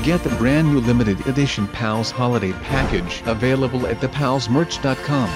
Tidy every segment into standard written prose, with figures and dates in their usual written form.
get the brand new limited edition Pals holiday package available at thepalsmerch.com.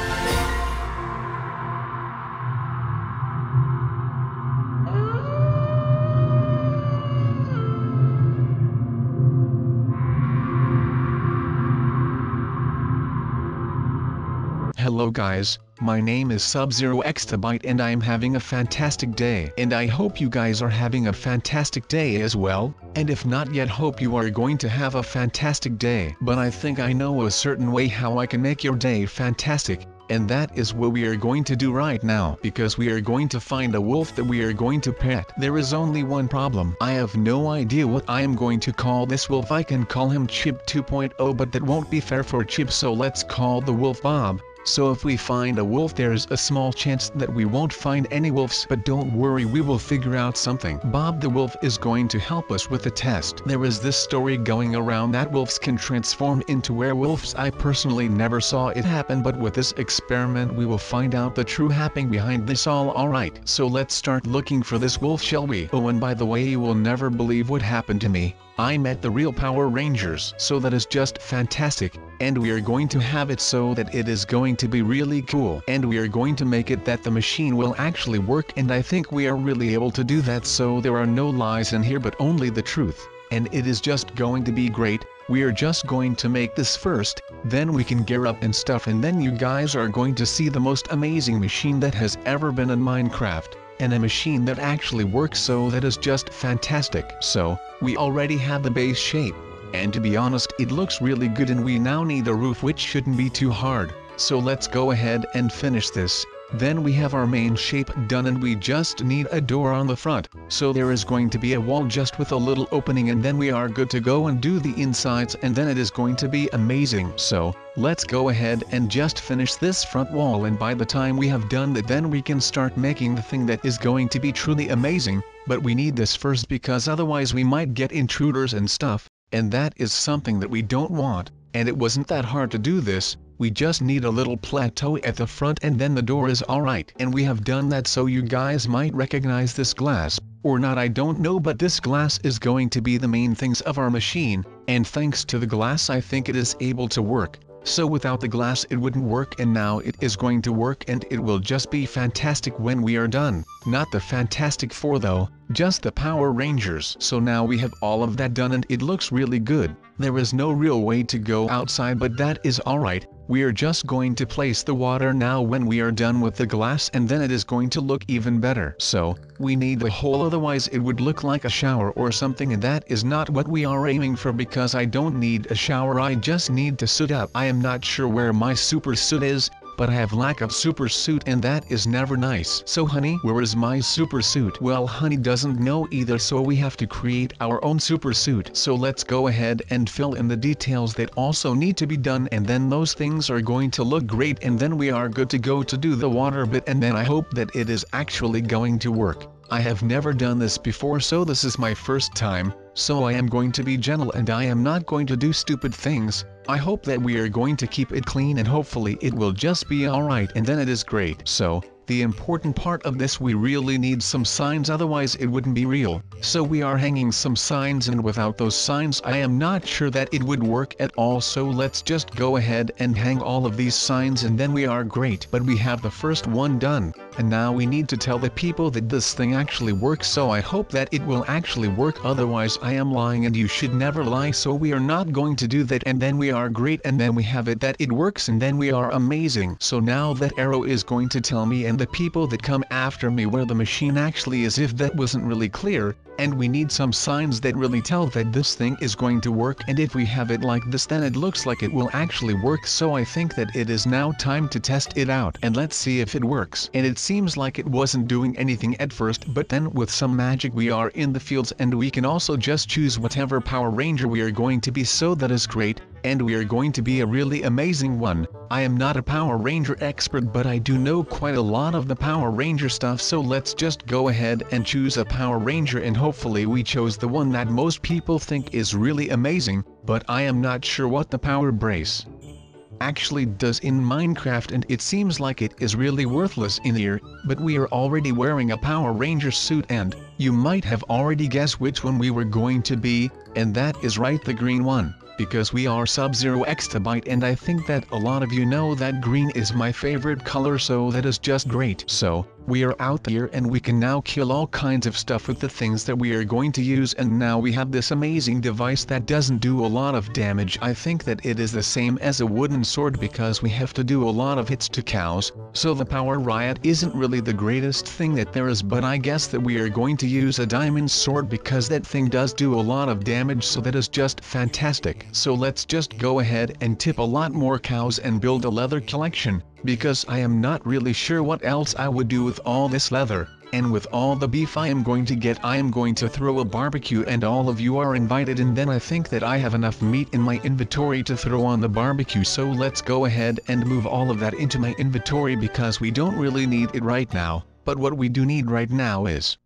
Hello guys, my name is Sub-Zero Exabyte and I am having a fantastic day. And I hope you guys are having a fantastic day as well, and if not yet, hope you are going to have a fantastic day. But I think I know a certain way how I can make your day fantastic, and that is what we are going to do right now, because we are going to find a wolf that we are going to pet. There is only one problem. I have no idea what I am going to call this wolf. I can call him Chip 2.0, but that won't be fair for Chip, so let's call the wolf Bob. So if we find a wolf, there's a small chance that we won't find any wolves, but don't worry, we will figure out something. Bob the wolf is going to help us with the test. There is this story going around that wolves can transform into werewolves. I personally never saw it happen, but with this experiment we will find out the true happening behind this all. Alright, so let's start looking for this wolf, shall we? Oh, and by the way, you will never believe what happened to me. I met the real Power Rangers, so that is just fantastic, and we are going to have it so that it is going to be really cool, and we are going to make it that the machine will actually work, and I think we are really able to do that, so there are no lies in here but only the truth, and it is just going to be great. We are just going to make this first, then we can gear up and stuff, and then you guys are going to see the most amazing machine that has ever been in Minecraft. And a machine that actually works, so that is just fantastic. So, we already have the base shape, and to be honest it looks really good, and we now need a roof, which shouldn't be too hard. So let's go ahead and finish this. Then we have our main shape done, and we just need a door on the front, so there is going to be a wall just with a little opening, and then we are good to go and do the insides, and then it is going to be amazing. So let's go ahead and just finish this front wall, and by the time we have done that, then we can start making the thing that is going to be truly amazing. But we need this first, because otherwise we might get intruders and stuff, and that is something that we don't want. And it wasn't that hard to do this. We just need a little plateau at the front, and then the door is alright. And we have done that, so you guys might recognize this glass, or not, I don't know, but this glass is going to be the main things of our machine, and thanks to the glass I think it is able to work. So without the glass it wouldn't work, and now it is going to work, and it will just be fantastic when we are done. Not the Fantastic Four though, just the Power Rangers. So now we have all of that done and it looks really good. There is no real way to go outside, but that is alright. We are just going to place the water now when we are done with the glass, and then it is going to look even better. So, we need the hole, otherwise it would look like a shower or something, and that is not what we are aiming for, because I don't need a shower, I just need to suit up. I am not sure where my super suit is, but I have lack of super suit, and that is never nice. So honey, where is my super suit? Well, honey doesn't know either, so we have to create our own super suit. So let's go ahead and fill in the details that also need to be done, and then those things are going to look great, and then we are good to go to do the water bit, and then I hope that it is actually going to work. I have never done this before, so this is my first time, so I am going to be gentle and I am not going to do stupid things. I hope that we are going to keep it clean, and hopefully it will just be alright, and then it is great. So, the important part of this, we really need some signs, otherwise it wouldn't be real. So we are hanging some signs, and without those signs I am not sure that it would work at all. So let's just go ahead and hang all of these signs, and then we are great. But we have the first one done, and now we need to tell the people that this thing actually works, so I hope that it will actually work, otherwise I am lying, and you should never lie, so we are not going to do that, and then we are great, and then we have it that it works, and then we are amazing. So now that arrow is going to tell me and the people that come after me where the machine actually is, if that wasn't really clear. And we need some signs that really tell that this thing is going to work, and if we have it like this, then it looks like it will actually work. So I think that it is now time to test it out, and let's see if it works. And it seems like it wasn't doing anything at first, but then with some magic we are in the fields, and we can also just choose whatever Power Ranger we are going to be, so that is great. And we are going to be a really amazing one. I am not a Power Ranger expert, but I do know quite a lot of the Power Ranger stuff, so let's just go ahead and choose a Power Ranger, and hopefully we chose the one that most people think is really amazing, but I am not sure what the Power Brace. actually does in Minecraft, and it seems like it is really worthless in here, but we are already wearing a Power Ranger suit, and you might have already guessed which one we were going to be, and that is right, the green one. Because we are Sub-Zero Exabyte, and I think that a lot of you know that green is my favorite color, so that is just great. So, we are out here and we can now kill all kinds of stuff with the things that we are going to use, and now we have this amazing device that doesn't do a lot of damage. I think that it is the same as a wooden sword because we have to do a lot of hits to cows, so the power riot isn't really the greatest thing that there is, but I guess that we are going to use a diamond sword because that thing does do a lot of damage, so that is just fantastic. So let's just go ahead and tip a lot more cows and build a leather collection, because I am not really sure what else I would do with all this leather. And with all the beef I am going to get, I am going to throw a barbecue and all of you are invited, and then I think that I have enough meat in my inventory to throw on the barbecue, so let's go ahead and move all of that into my inventory because we don't really need it right now, but what we do need right now is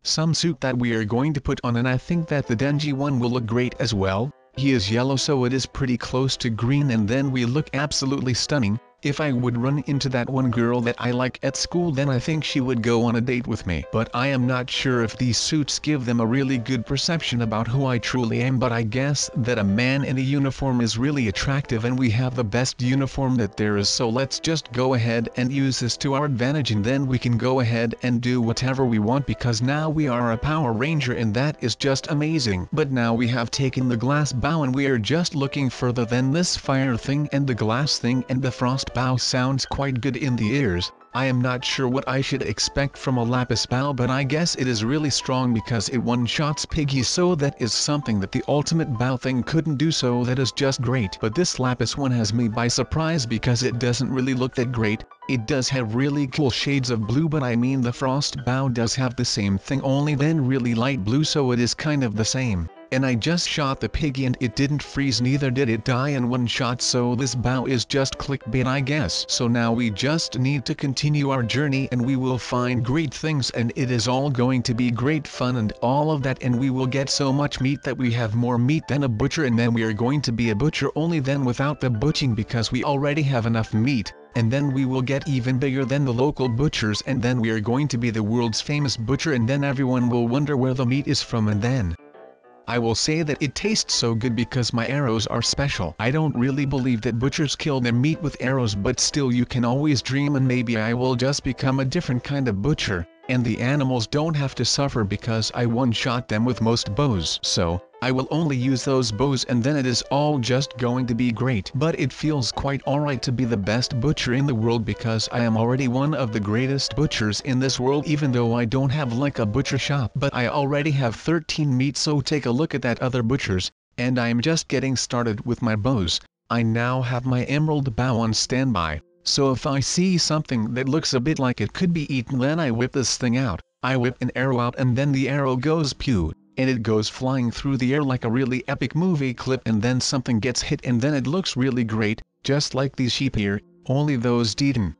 some suit that we are going to put on, and I think that the Denji one will look great as well. He is yellow, so it is pretty close to green, and then we look absolutely stunning. If I would run into that one girl that I like at school, then I think she would go on a date with me. But I am not sure if these suits give them a really good perception about who I truly am, but I guess that a man in a uniform is really attractive, and we have the best uniform that there is, so let's just go ahead and use this to our advantage, and then we can go ahead and do whatever we want because now we are a Power Ranger, and that is just amazing. But now we have taken the glass bow and we are just looking further than this fire thing and the glass thing, and the frost bow sounds quite good in the ears. I am not sure what I should expect from a lapis bow, but I guess it is really strong because it one-shots piggies, so that is something that the ultimate bow thing couldn't do, so that is just great. But this lapis one has me by surprise because it doesn't really look that great. It does have really cool shades of blue, but I mean the frost bow does have the same thing, only then really light blue, so it is kind of the same. And I just shot the piggy and it didn't freeze, neither did it die in one shot, so this bow is just clickbait, I guess. So now we just need to continue our journey and we will find great things, and it is all going to be great fun and all of that, and we will get so much meat that we have more meat than a butcher, and then we are going to be a butcher only then without the butching because we already have enough meat. And then we will get even bigger than the local butchers, and then we are going to be the world's famous butcher, and then everyone will wonder where the meat is from, and then I will say that it tastes so good because my arrows are special. I don't really believe that butchers kill their meat with arrows, but still you can always dream, and maybe I will just become a different kind of butcher, and the animals don't have to suffer because I one-shot them with most bows. So I will only use those bows, and then it is all just going to be great. But it feels quite alright to be the best butcher in the world because I am already one of the greatest butchers in this world, even though I don't have like a butcher shop. But I already have 13 meat, so take a look at that other butchers, and I am just getting started with my bows. I now have my emerald bow on standby, so if I see something that looks a bit like it could be eaten, then I whip this thing out. I whip an arrow out, and then the arrow goes pew, and it goes flying through the air like a really epic movie clip, and then something gets hit, and then it looks really great, just like these sheep here, only those didn't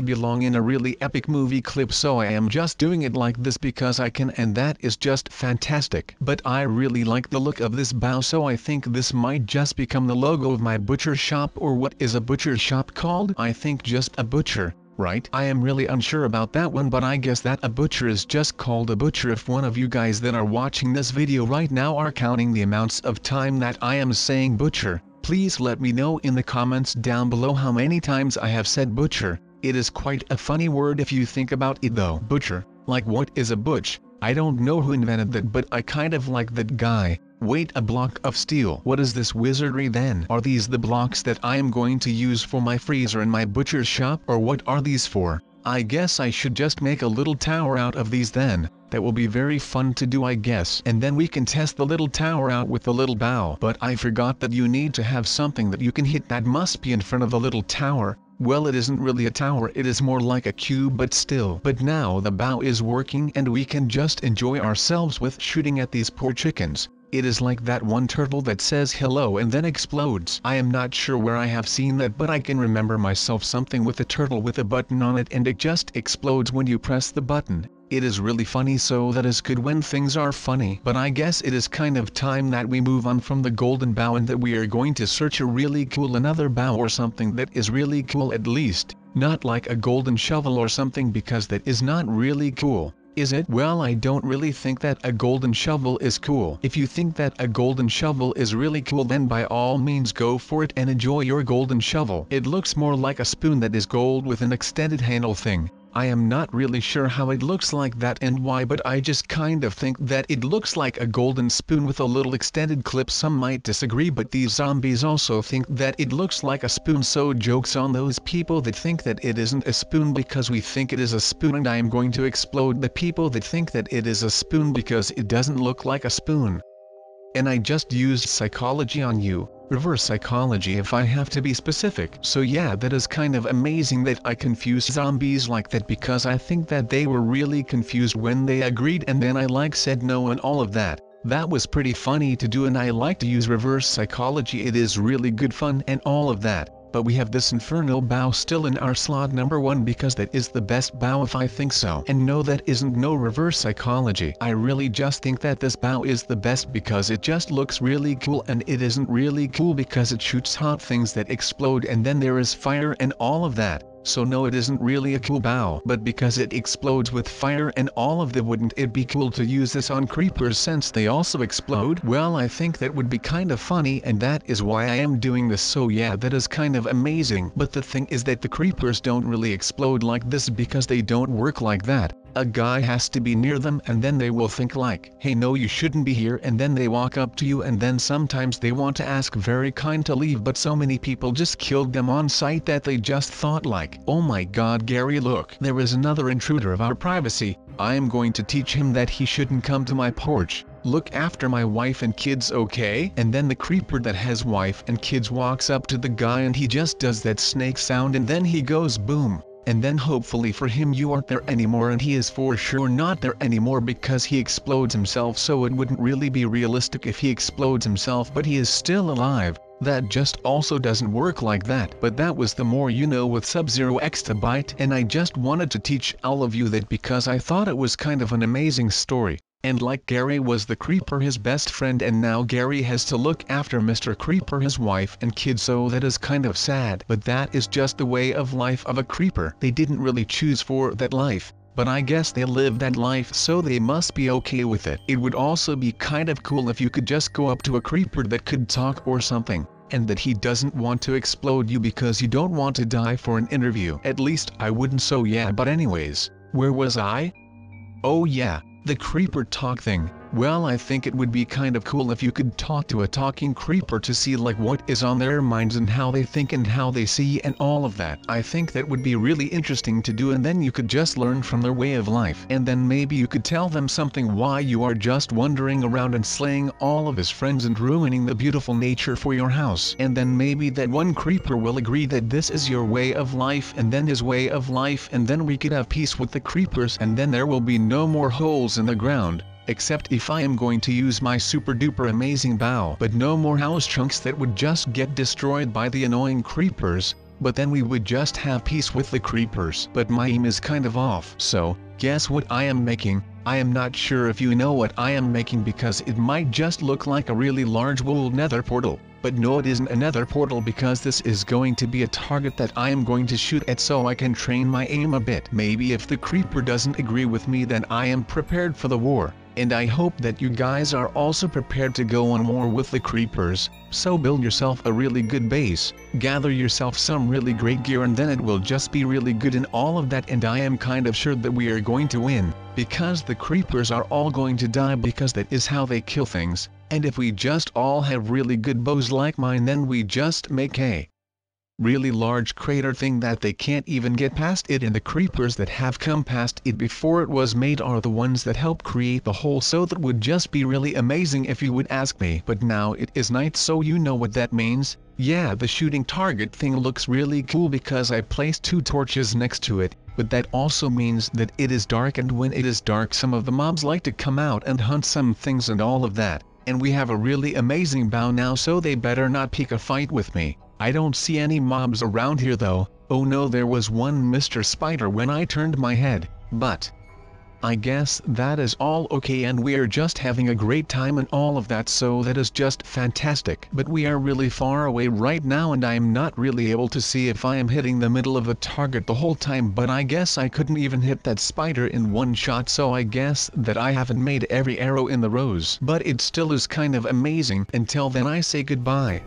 belong in a really epic movie clip, so I am just doing it like this because I can, and that is just fantastic. But I really like the look of this bow, so I think this might just become the logo of my butcher shop. Or what is a butcher shop called? I think just a butcher, right? I am really unsure about that one, but I guess that a butcher is just called a butcher. If one of you guys that are watching this video right now are counting the amounts of time that I am saying butcher, please let me know in the comments down below how many times I have said butcher. It is quite a funny word if you think about it though. Butcher, like what is a butch? I don't know who invented that, but I kind of like that guy. Wait, a block of steel. What is this wizardry then? Are these the blocks that I am going to use for my freezer in my butcher's shop, or what are these for? I guess I should just make a little tower out of these then. That will be very fun to do, I guess. And then we can test the little tower out with the little bow. But I forgot that you need to have something that you can hit that must be in front of the little tower. Well, it isn't really a tower, it is more like a cube, but still. But now the bow is working and we can just enjoy ourselves with shooting at these poor chickens. It is like that one turtle that says hello and then explodes. I am not sure where I have seen that, but I can remember myself something with a turtle with a button on it and it just explodes when you press the button. It is really funny, so that is good when things are funny. But I guess it is kind of time that we move on from the golden bow and that we are going to search a really cool another bow or something that is really cool, at least not like a golden shovel or something, because that is not really cool. Is it? Well, I don't really think that a golden shovel is cool. If you think that a golden shovel is really cool, then by all means go for it and enjoy your golden shovel. It looks more like a spoon that is gold with an extended handle thing. I am not really sure how it looks like that and why, but I just kind of think that it looks like a golden spoon with a little extended clip. Some might disagree, but these zombies also think that it looks like a spoon, so jokes on those people that think that it isn't a spoon because we think it is a spoon, and I am going to explode the people that think that it is a spoon because it doesn't look like a spoon. And I just used psychology on you. Reverse psychology if I have to be specific. So yeah, that is kind of amazing that I confused zombies like that, because I think that they were really confused when they agreed and then I said no and all of that. That was pretty funny to do, and I like to use reverse psychology. It is really good fun and all of that. But we have this infernal bow still in our slot number 1 because that is the best bow if I think so. And no, that isn't no reverse psychology. I really just think that this bow is the best because it just looks really cool, and it isn't really cool because it shoots hot things that explode and then there is fire and all of that. So no, it isn't really a cool bow, but because it explodes with fire and all of that, wouldn't it be cool to use this on creepers since they also explode? Well, I think that would be kind of funny, and that is why I am doing this. So yeah, that is kind of amazing. But the thing is that the creepers don't really explode like this because they don't work like that. A guy has to be near them and then they will think like, hey, no, you shouldn't be here, and then they walk up to you and then sometimes they want to ask very kind to leave, but so many people just killed them on sight that they just thought like, oh my god, Gary, look, there is another intruder of our privacy. I am going to teach him that he shouldn't come to my porch. Look after my wife and kids, okay? And then the creeper that has wife and kids walks up to the guy and he just does that snake sound and then he goes boom. And then hopefully for him you aren't there anymore, and he is for sure not there anymore because he explodes himself, so it wouldn't really be realistic if he explodes himself, but he is still alive. That just also doesn't work like that. But that was the more you know with Sub-Zero Exabyte, and I just wanted to teach all of you that because I thought it was kind of an amazing story. And like Gary was the creeper his best friend, and now Gary has to look after Mr. Creeper his wife and kids, so that is kind of sad. But that is just the way of life of a creeper. They didn't really choose for that life, but I guess they lived that life, so they must be okay with it. It would also be kind of cool if you could just go up to a creeper that could talk or something, and that he doesn't want to explode you because you don't want to die for an interview. At least I wouldn't, so yeah. But anyways, where was I? Oh yeah, the creeper talk thing. Well, I think it would be kind of cool if you could talk to a talking creeper to see like what is on their minds and how they think and how they see and all of that. I think that would be really interesting to do, and then you could just learn from their way of life, and then maybe you could tell them something why you are just wandering around and slaying all of his friends and ruining the beautiful nature for your house. And then maybe that one creeper will agree that this is your way of life and then his way of life, and then we could have peace with the creepers, and then there will be no more holes in the ground. Except if I am going to use my super duper amazing bow. But no more house chunks that would just get destroyed by the annoying creepers, but then we would just have peace with the creepers. But my aim is kind of off. So, guess what I am making? I am not sure if you know what I am making because it might just look like a really large wool nether portal. But no, it isn't a nether portal because this is going to be a target that I am going to shoot at so I can train my aim a bit. Maybe if the creeper doesn't agree with me, then I am prepared for the war. And I hope that you guys are also prepared to go on war with the creepers. So build yourself a really good base, gather yourself some really great gear, and then it will just be really good in all of that. And I am kind of sure that we are going to win, because the creepers are all going to die because that is how they kill things. And if we just all have really good bows like mine, then we just make a really large crater thing that they can't even get past it, and the creepers that have come past it before it was made are the ones that help create the hole. So that would just be really amazing if you would ask me. But now it is night, so you know what that means. Yeah, the shooting target thing looks really cool because I placed 2 torches next to it, but that also means that it is dark, and when it is dark some of the mobs like to come out and hunt some things and all of that. And we have a really amazing bow now, so they better not pick a fight with me. I don't see any mobs around here though. Oh no, there was one Mr. Spider when I turned my head, but I guess that is all okay, and we're just having a great time and all of that, so that is just fantastic. But we are really far away right now and I am not really able to see if I am hitting the middle of a target the whole time, but I guess I couldn't even hit that spider in one shot, so I guess that I haven't made every arrow in the rows. But it still is kind of amazing. Until then I say goodbye.